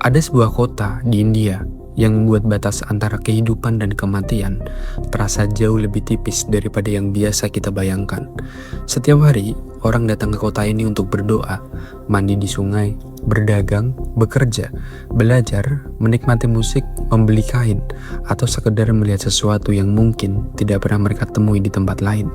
Ada sebuah kota di India yang membuat batas antara kehidupan dan kematian terasa jauh lebih tipis daripada yang biasa kita bayangkan. Setiap hari, orang datang ke kota ini untuk berdoa, mandi di sungai, berdagang, bekerja, belajar, menikmati musik, membeli kain, atau sekedar melihat sesuatu yang mungkin tidak pernah mereka temui di tempat lain.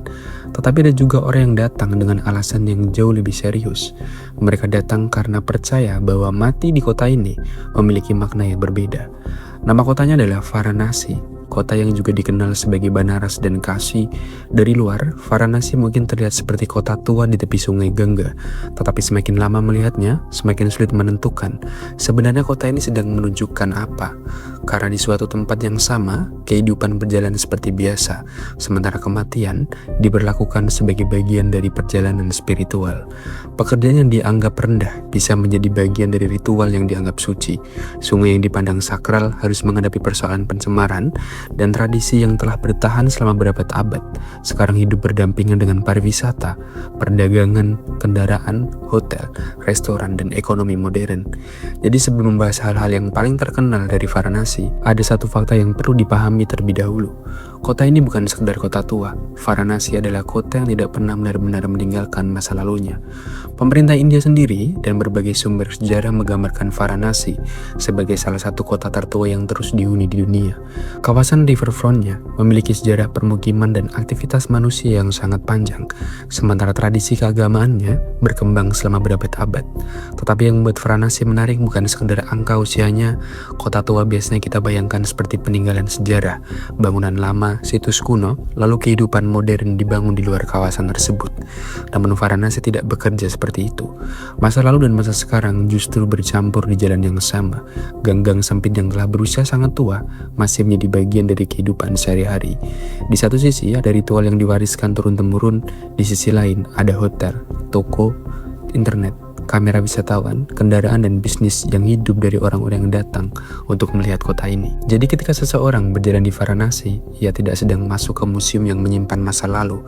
Tetapi ada juga orang yang datang dengan alasan yang jauh lebih serius. Mereka datang karena percaya bahwa mati di kota ini memiliki makna yang berbeda. Nama kotanya adalah Varanasi, kota yang juga dikenal sebagai Banaras dan Kashi. Dari luar, Varanasi mungkin terlihat seperti kota tua di tepi sungai Gangga, tetapi semakin lama melihatnya, semakin sulit menentukan sebenarnya kota ini sedang menunjukkan apa. Karena di suatu tempat yang sama, kehidupan berjalan seperti biasa, sementara kematian diberlakukan sebagai bagian dari perjalanan spiritual. Pekerjaan yang dianggap rendah bisa menjadi bagian dari ritual yang dianggap suci. Sungai yang dipandang sakral harus menghadapi persoalan pencemaran, dan tradisi yang telah bertahan selama berabad-abad sekarang hidup berdampingan dengan pariwisata, perdagangan, kendaraan, hotel, restoran, dan ekonomi modern. Jadi sebelum membahas hal-hal yang paling terkenal dari Varanasi, ada satu fakta yang perlu dipahami terlebih dahulu. Kota ini bukan sekedar kota tua. Varanasi adalah kota yang tidak pernah benar-benar meninggalkan masa lalunya. Pemerintah India sendiri dan berbagai sumber sejarah menggambarkan Varanasi sebagai salah satu kota tertua yang terus dihuni di dunia. Kawasan riverfrontnya memiliki sejarah permukiman dan aktivitas manusia yang sangat panjang, sementara tradisi keagamaannya berkembang selama berabad-abad. Tetapi yang membuat Varanasi menarik bukan sekedar angka usianya. Kota tua biasanya kita bayangkan seperti peninggalan sejarah, bangunan lama, situs kuno, lalu kehidupan modern dibangun di luar kawasan tersebut. Namun Varanasi tidak bekerja seperti itu. Masa lalu dan masa sekarang justru bercampur di jalan yang sama. Gang-gang sempit yang telah berusia sangat tua masih menjadi bagian dari kehidupan sehari-hari. Di satu sisi ada ritual yang diwariskan turun-temurun, di sisi lain ada hotel, toko, internet, kamera wisatawan, kendaraan, dan bisnis yang hidup dari orang-orang yang datang untuk melihat kota ini. Jadi ketika seseorang berjalan di Varanasi, ia tidak sedang masuk ke museum yang menyimpan masa lalu.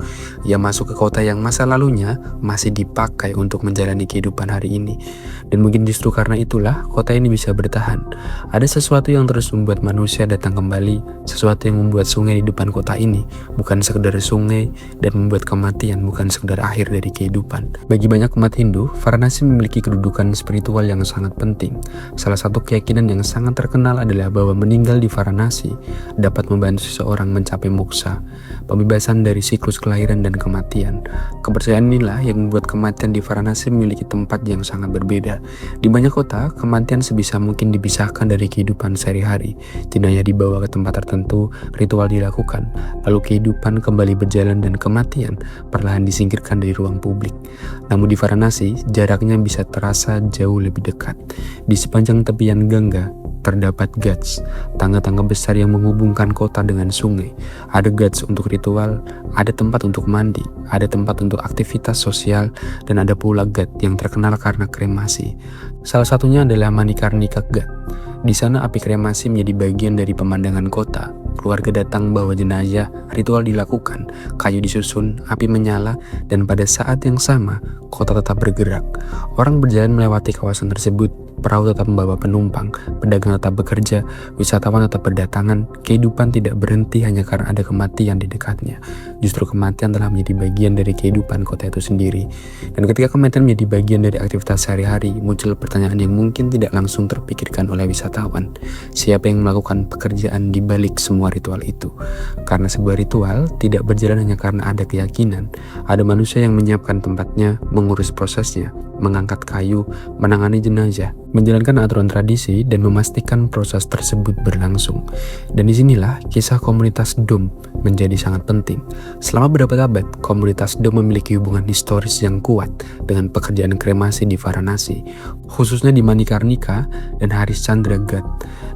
Ia masuk ke kota yang masa lalunya masih dipakai untuk menjalani kehidupan hari ini. Dan mungkin justru karena itulah kota ini bisa bertahan. Ada sesuatu yang terus membuat manusia datang kembali, sesuatu yang membuat sungai di depan kota ini bukan sekedar sungai, dan membuat kematian bukan sekedar akhir dari kehidupan. Bagi banyak umat Hindu, Varanasi memiliki kedudukan spiritual yang sangat penting. Salah satu keyakinan yang sangat terkenal adalah bahwa meninggal di Varanasi dapat membantu seseorang mencapai moksa, pembebasan dari siklus kelahiran dan kematian. Kepercayaan inilah yang membuat kematian di Varanasi memiliki tempat yang sangat berbeda. Di banyak kota, kematian sebisa mungkin dipisahkan dari kehidupan sehari-hari. Jenazah dibawa ke tempat tertentu, ritual dilakukan, lalu kehidupan kembali berjalan dan kematian perlahan disingkirkan dari ruang publik. Namun di Varanasi, jaraknya bisa terasa jauh lebih dekat. Di sepanjang tepian Gangga terdapat ghats, tangga-tangga besar yang menghubungkan kota dengan sungai. Ada ghats untuk ritual, ada tempat untuk mandi, ada tempat untuk aktivitas sosial, dan ada pula ghat yang terkenal karena kremasi. Salah satunya adalah Manikarnika Ghat. Di sana api kremasi menjadi bagian dari pemandangan kota. Keluarga datang bawa jenazah, ritual dilakukan, kayu disusun, api menyala, dan pada saat yang sama, kota tetap bergerak. Orang berjalan melewati kawasan tersebut, perahu tetap membawa penumpang, pedagang tetap bekerja, wisatawan tetap berdatangan. Kehidupan tidak berhenti hanya karena ada kematian di dekatnya. Justru kematian telah menjadi bagian dari kehidupan kota itu sendiri. Dan ketika kematian menjadi bagian dari aktivitas sehari-hari, muncul pertanyaan yang mungkin tidak langsung terpikirkan oleh wisatawan. Siapa yang melakukan pekerjaan di balik semua ritual itu? Karena sebuah ritual tidak berjalan hanya karena ada keyakinan. Ada manusia yang menyiapkan tempatnya, mengurus prosesnya, mengangkat kayu, menangani jenazah, menjalankan aturan tradisi, dan memastikan proses tersebut berlangsung. Dan disinilah kisah komunitas Dom menjadi sangat penting. Selama berabad-abad, komunitas Dom memiliki hubungan historis yang kuat dengan pekerjaan kremasi di Varanasi, khususnya di Manikarnika dan Harishchandra Ghat.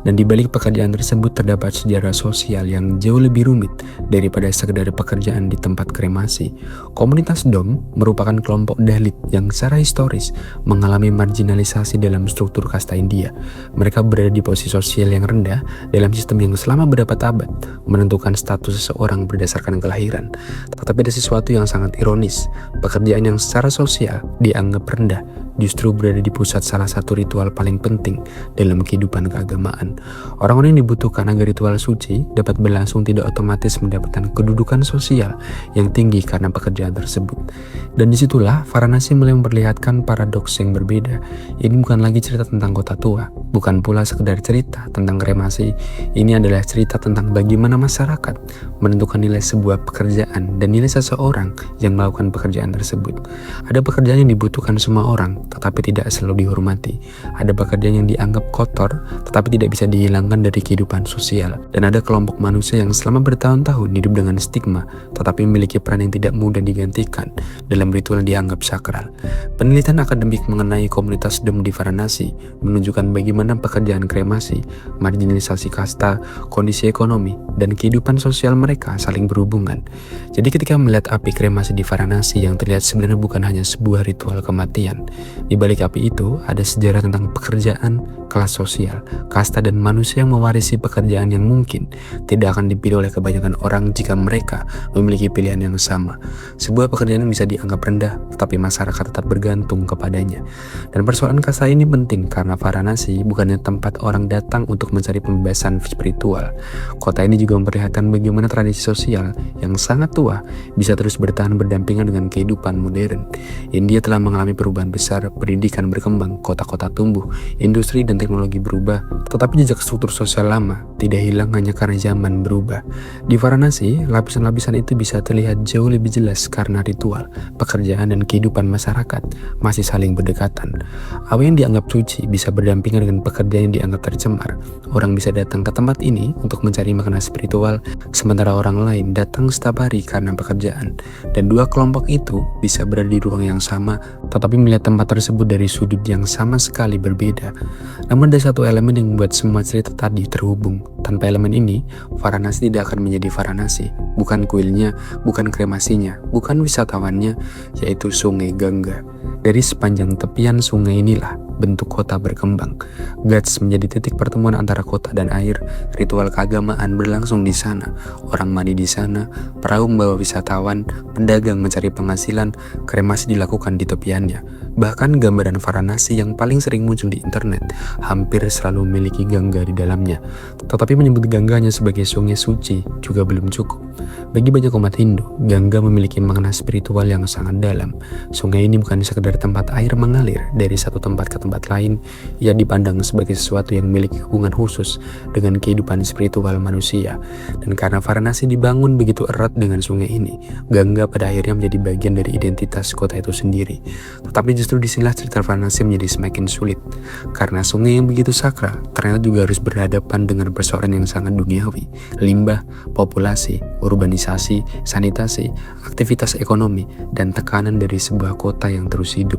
Dan di balik pekerjaan tersebut terdapat sejarah sosial yang jauh lebih rumit daripada sekedar pekerjaan di tempat kremasi. Komunitas Dom merupakan kelompok Dalit yang secara historis mengalami marginalisasi dalam struktur kasta India. Mereka berada di posisi sosial yang rendah dalam sistem yang selama berabad-abad menentukan status seseorang berdasarkan kelahiran. Tetapi ada sesuatu yang sangat ironis. Pekerjaan yang secara sosial dianggap rendah justru berada di pusat salah satu ritual paling penting dalam kehidupan keagamaan. Orang-orang yang dibutuhkan agar ritual suci dapat berlangsung tidak otomatis mendapatkan kedudukan sosial yang tinggi karena pekerjaan tersebut. Dan disitulah Varanasi mulai memperlihatkan paradoks yang berbeda. Ini bukan lagi cerita tentang kota tua, bukan pula sekedar cerita tentang kremasi. Ini adalah cerita tentang bagaimana masyarakat menentukan nilai sebuah pekerjaan dan nilai seseorang yang melakukan pekerjaan tersebut. Ada pekerjaan yang dibutuhkan semua orang, tetapi tidak selalu dihormati. Ada pekerjaan yang dianggap kotor, tetapi tidak bisa dihilangkan dari kehidupan sosial. Dan ada kelompok manusia yang selama bertahun-tahun hidup dengan stigma, tetapi memiliki peran yang tidak mudah digantikan dalam ritual yang dianggap sakral. Penelitian akademik mengenai komunitas Dem di Varanasi menunjukkan bagaimana pekerjaan kremasi, marginalisasi kasta, kondisi ekonomi, dan kehidupan sosial mereka saling berhubungan. Jadi ketika melihat api kremasi di Varanasi yang terlihat sebenarnya bukan hanya sebuah ritual kematian. Di balik api itu ada sejarah tentang pekerjaan, kelas sosial, kasta, dan manusia yang mewarisi pekerjaan yang mungkin tidak akan dipilih oleh kebanyakan orang jika mereka memiliki pilihan yang sama. Sebuah pekerjaan yang bisa dianggap rendah, tetapi masyarakat tetap bergantung kepadanya. Dan persoalan kasta ini penting karena Varanasi bukannya tempat orang datang untuk mencari pembebasan spiritual. Kota ini juga memperlihatkan bagaimana tradisi sosial yang sangat tua bisa terus bertahan berdampingan dengan kehidupan modern. India telah mengalami perubahan besar, pendidikan berkembang, kota-kota tumbuh, industri dan teknologi berubah, tetapi jejak struktur sosial lama tidak hilang hanya karena zaman berubah. Di Varanasi, lapisan-lapisan itu bisa terlihat jauh lebih jelas karena ritual, pekerjaan, dan kehidupan masyarakat masih saling berdekatan. Apa yang dianggap suci bisa berdampingan dengan pekerjaan yang dianggap tercemar. Orang bisa datang ke tempat ini untuk mencari makna spiritual, sementara orang lain datang setiap hari karena pekerjaan. Dan dua kelompok itu bisa berada di ruang yang sama, tetapi melihat tempat tersebut dari sudut yang sama sekali berbeda. Namun ada satu elemen yang membuat semua cerita tadi terhubung. Tanpa elemen ini, Varanasi tidak akan menjadi Varanasi. Bukan kuilnya, bukan kremasinya, bukan wisatawannya, yaitu Sungai Gangga. Dari sepanjang tepian sungai inilah bentuk kota berkembang. Ghats menjadi titik pertemuan antara kota dan air. Ritual keagamaan berlangsung di sana. Orang mandi di sana, perahu membawa wisatawan, pedagang mencari penghasilan, kremasi dilakukan di tepiannya. Bahkan gambaran Varanasi yang paling sering muncul di internet hampir selalu memiliki Gangga di dalamnya. Tetapi menyebut Gangga hanya sebagai sungai suci juga belum cukup. Bagi banyak umat Hindu, Gangga memiliki makna spiritual yang sangat dalam. Sungai ini bukan sekedar tempat air mengalir dari satu tempat ke tempat lain, ia dipandang sebagai sesuatu yang memiliki hubungan khusus dengan kehidupan spiritual manusia. Dan karena Varanasi dibangun begitu erat dengan sungai ini, Gangga pada akhirnya menjadi bagian dari identitas kota itu sendiri. Tetapi justru disinilah cerita Varanasi menjadi semakin sulit, karena sungai yang begitu sakral ternyata juga harus berhadapan dengan persoalan yang sangat duniawi, limbah, populasi, urbanisasi, sanitasi, aktivitas ekonomi, dan tekanan dari sebuah kota yang terus hidup.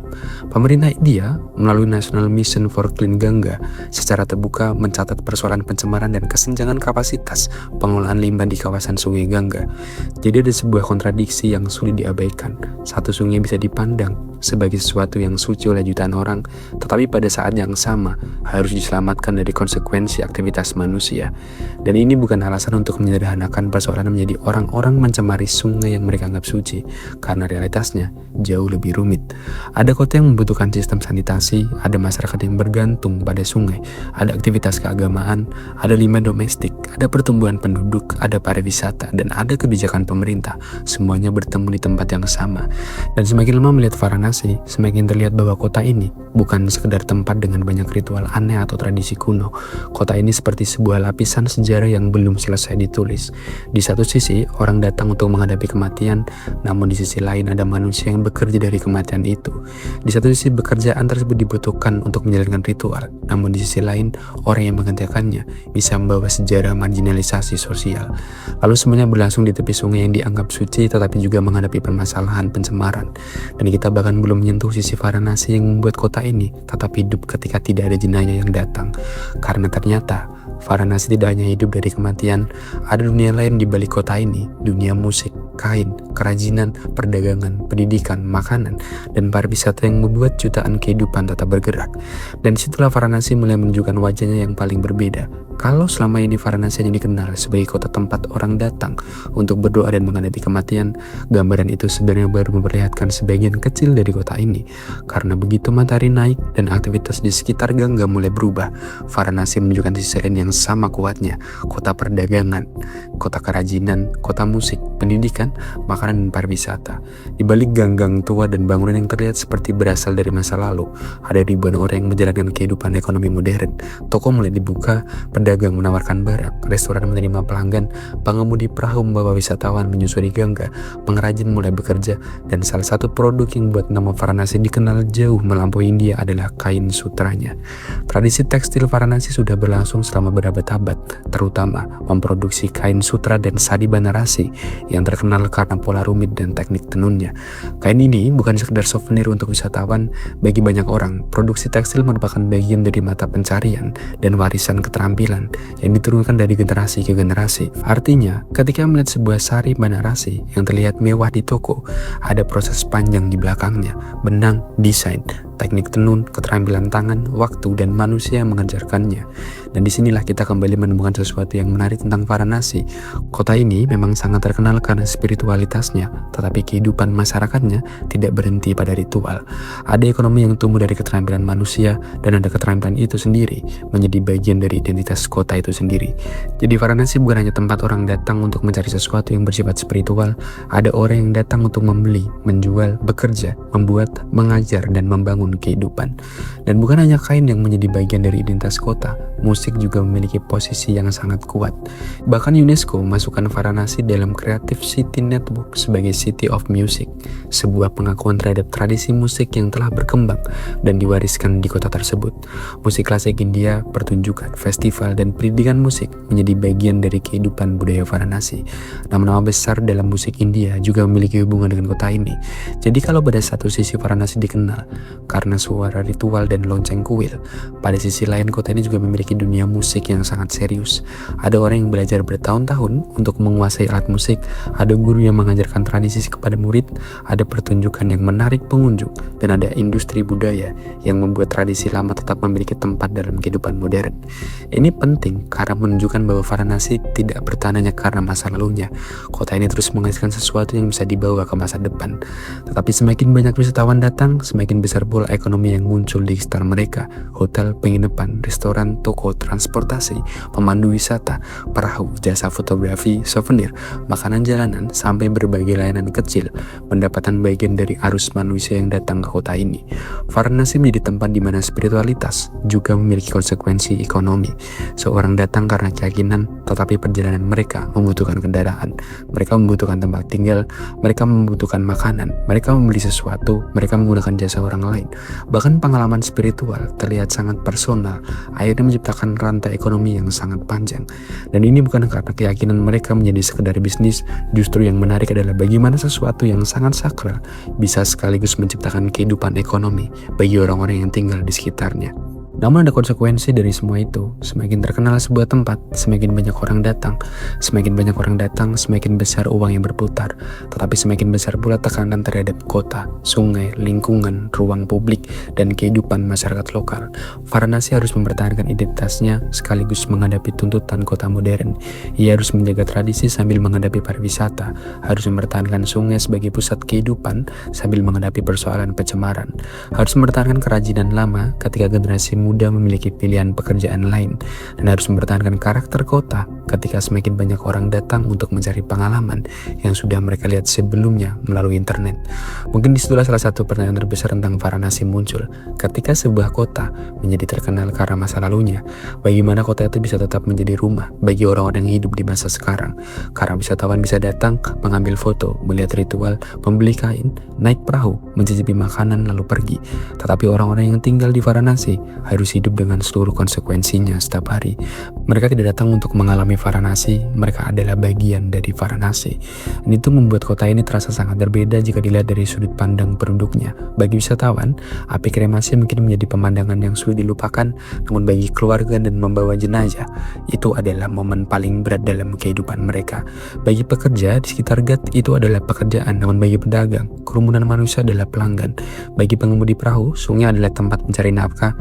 Pemerintah India melalui National Mission for Clean Ganga secara terbuka mencatat persoalan pencemaran dan kesenjangan kapasitas pengelolaan limbah di kawasan Sungai Gangga. Jadi ada sebuah kontradiksi yang sulit diabaikan. Satu sungai bisa dipandang sebagai sesuatu yang suci oleh jutaan orang, tetapi pada saat yang sama harus diselamatkan dari konsekuensi aktivitas manusia. Dan ini bukan alasan untuk menyederhanakan persoalan menjadi orang-orang mencemari sungai yang mereka anggap suci, karena realitasnya jauh lebih rumit. Ada kota yang membutuhkan sistem sanitasi, ada masyarakat yang bergantung pada sungai, ada aktivitas keagamaan, ada limbah domestik, ada pertumbuhan penduduk, ada pariwisata, dan ada kebijakan pemerintah. Semuanya bertemu di tempat yang sama. Dan semakin lama melihat Varanasi, semakin terlihat bahwa kota ini bukan sekedar tempat dengan banyak ritual aneh atau tradisi kuno. Kota ini seperti sebuah lapisan sejarah yang belum selesai ditulis. Di satu sisi, orang datang untuk menghadapi kematian, namun di sisi lain ada manusia yang bekerja dari kematian itu. Di satu sisi, pekerjaan tersebut dibutuhkan untuk menjalankan ritual, namun di sisi lain, orang yang mengerjakannya bisa membawa sejarah marginalisasi sosial. Lalu semuanya berlangsung di tepi sungai yang dianggap suci, tetapi juga menghadapi permasalahan pencemaran. Dan kita bahkan belum menyentuh sisi Varanasi yang membuat kota ini tetap hidup ketika tidak ada jenayah yang datang. Karena ternyata Varanasi tidak hanya hidup dari kematian, ada dunia lain di balik kota ini, dunia musik, kain, kerajinan, perdagangan, pendidikan, makanan, dan pariwisata yang membuat jutaan kehidupan tetap bergerak. Dan disitulah Varanasi mulai menunjukkan wajahnya yang paling berbeda. Kalau selama ini Varanasi hanya dikenal sebagai kota tempat orang datang untuk berdoa dan menghadapi kematian, gambaran itu sebenarnya baru memperlihatkan sebagian kecil dari kota ini. Karena begitu matahari naik dan aktivitas di sekitar Gangga mulai berubah, Varanasi menunjukkan sisi lain yang sama kuatnya, kota perdagangan, kota kerajinan, kota musik, pendidikan, makanan, dan pariwisata. Di balik gang-gang tua dan bangunan yang terlihat seperti berasal dari masa lalu, ada ribuan orang yang menjalankan kehidupan ekonomi modern. Toko mulai dibuka, pedagang menawarkan barang, restoran menerima pelanggan, pengemudi perahu membawa wisatawan menyusuri Gangga, pengrajin mulai bekerja, dan salah satu produk yang buat nama Varanasi dikenal jauh melampaui India adalah kain sutranya. Tradisi tekstil Varanasi sudah berlangsung selama berabad-abad, terutama memproduksi kain sutra dan sari Banarasi yang terkenal karena pola rumit dan teknik tenunnya. Kain ini bukan sekedar souvenir untuk wisatawan, bagi banyak orang, produksi tekstil merupakan bagian dari mata pencarian dan warisan keterampilan yang diturunkan dari generasi ke generasi. Artinya, ketika melihat sebuah sari Banarasi yang terlihat mewah di toko, ada proses panjang di belakangnya, benang, desain, teknik tenun, keterampilan tangan, waktu, dan manusia yang mengajarkannya. Dan disinilah kita kembali menemukan sesuatu yang menarik tentang Varanasi. Kota ini memang sangat terkenal karena spiritualitasnya, tetapi kehidupan masyarakatnya tidak berhenti pada ritual. Ada ekonomi yang tumbuh dari keterampilan manusia, dan ada keterampilan itu sendiri menjadi bagian dari identitas kota itu sendiri. Jadi Varanasi bukan hanya tempat orang datang untuk mencari sesuatu yang bersifat spiritual, ada orang yang datang untuk membeli, menjual, bekerja, membuat, mengajar, dan membangun kehidupan. Dan bukan hanya kain yang menjadi bagian dari identitas kota, musik juga memiliki posisi yang sangat kuat. Bahkan UNESCO memasukkan Varanasi dalam Creative City Network sebagai City of Music, sebuah pengakuan terhadap tradisi musik yang telah berkembang dan diwariskan di kota tersebut. Musik klasik India, pertunjukan, festival, dan pendidikan musik menjadi bagian dari kehidupan budaya Varanasi. Nama-nama besar dalam musik India juga memiliki hubungan dengan kota ini. Jadi kalau pada satu sisi Varanasi dikenal karena suara ritual dan lonceng kuil, pada sisi lain kota ini juga memiliki dunia musik yang sangat serius. Ada orang yang belajar bertahun-tahun untuk menguasai alat musik, ada guru yang mengajarkan tradisi kepada murid, ada pertunjukan yang menarik pengunjung, dan ada industri budaya yang membuat tradisi lama tetap memiliki tempat dalam kehidupan modern. Ini penting karena menunjukkan bahwa Varanasi tidak bertahan hanya karena masa lalunya. Kota ini terus menghasilkan sesuatu yang bisa dibawa ke masa depan. Tetapi semakin banyak wisatawan datang, semakin besar pula ekonomi yang muncul di sekitar mereka. Hotel, penginapan, restoran, toko, transportasi, pemandu wisata, perahu, jasa fotografi, souvenir, makanan jalanan, sampai berbagai layanan kecil mendapatkan bagian dari arus manusia yang datang ke kota ini. Varanasi menjadi tempat di mana spiritualitas juga memiliki konsekuensi ekonomi. Seorang datang karena keyakinan, tetapi perjalanan mereka membutuhkan kendaraan, mereka membutuhkan tempat tinggal, mereka membutuhkan makanan, mereka membeli sesuatu, mereka menggunakan jasa orang lain. Bahkan pengalaman spiritual terlihat sangat personal, akhirnya menciptakan rantai ekonomi yang sangat panjang. Dan ini bukan karena keyakinan mereka menjadi sekedar bisnis, justru yang menarik adalah bagaimana sesuatu yang sangat sakral bisa sekaligus menciptakan kehidupan ekonomi bagi orang-orang yang tinggal di sekitarnya. Namun ada konsekuensi dari semua itu. Semakin terkenal sebuah tempat, semakin banyak orang datang. Semakin banyak orang datang, semakin besar uang yang berputar. Tetapi semakin besar pula tekanan terhadap kota, sungai, lingkungan, ruang publik, dan kehidupan masyarakat lokal. Varanasi harus mempertahankan identitasnya sekaligus menghadapi tuntutan kota modern. Ia harus menjaga tradisi sambil menghadapi pariwisata, harus mempertahankan sungai sebagai pusat kehidupan sambil menghadapi persoalan pencemaran, harus mempertahankan kerajinan lama ketika generasi muda memiliki pilihan pekerjaan lain, dan harus mempertahankan karakter kota ketika semakin banyak orang datang untuk mencari pengalaman yang sudah mereka lihat sebelumnya melalui internet. Mungkin disitulah salah satu pertanyaan terbesar tentang Varanasi muncul. Ketika sebuah kota menjadi terkenal karena masa lalunya, bagaimana kota itu bisa tetap menjadi rumah bagi orang-orang yang hidup di masa sekarang? Karena wisatawan bisa datang, mengambil foto, melihat ritual, membeli kain, naik perahu, mencicipi makanan lalu pergi. Tetapi orang-orang yang tinggal di Varanasi harus hidup dengan seluruh konsekuensinya setiap hari. Mereka tidak datang untuk mengalami mengunjungi Varanasi, mereka adalah bagian dari Varanasi. Dan itu membuat kota ini terasa sangat berbeda jika dilihat dari sudut pandang penduduknya. Bagi wisatawan, api kremasi mungkin menjadi pemandangan yang sulit dilupakan, namun bagi keluarga dan membawa jenazah, itu adalah momen paling berat dalam kehidupan mereka. Bagi pekerja di sekitar Ghat, itu adalah pekerjaan, namun bagi pedagang, kerumunan manusia adalah pelanggan. Bagi pengemudi perahu, sungai adalah tempat mencari nafkah,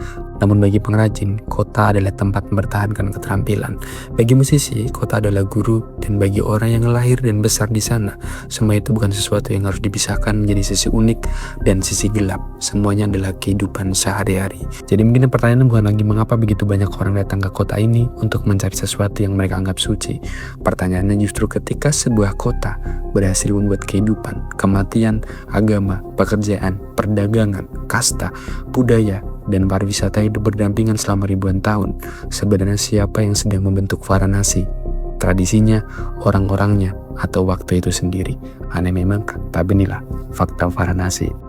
namun bagi pengrajin, kota adalah tempat mempertahankan keterampilan. Bagi musisi, kota adalah guru, dan bagi orang yang lahir dan besar di sana, semua itu bukan sesuatu yang harus dipisahkan menjadi sisi unik dan sisi gelap. Semuanya adalah kehidupan sehari-hari. Jadi mungkin pertanyaannya bukan lagi mengapa begitu banyak orang datang ke kota ini untuk mencari sesuatu yang mereka anggap suci. Pertanyaannya justru ketika sebuah kota berhasil membuat kehidupan, kematian, agama, pekerjaan, perdagangan, kasta, budaya, dan pariwisata hidup berdampingan selama ribuan tahun. Sebenarnya siapa yang sedang membentuk Varanasi? Tradisinya, orang-orangnya, atau waktu itu sendiri? Aneh memang, tapi inilah fakta Varanasi.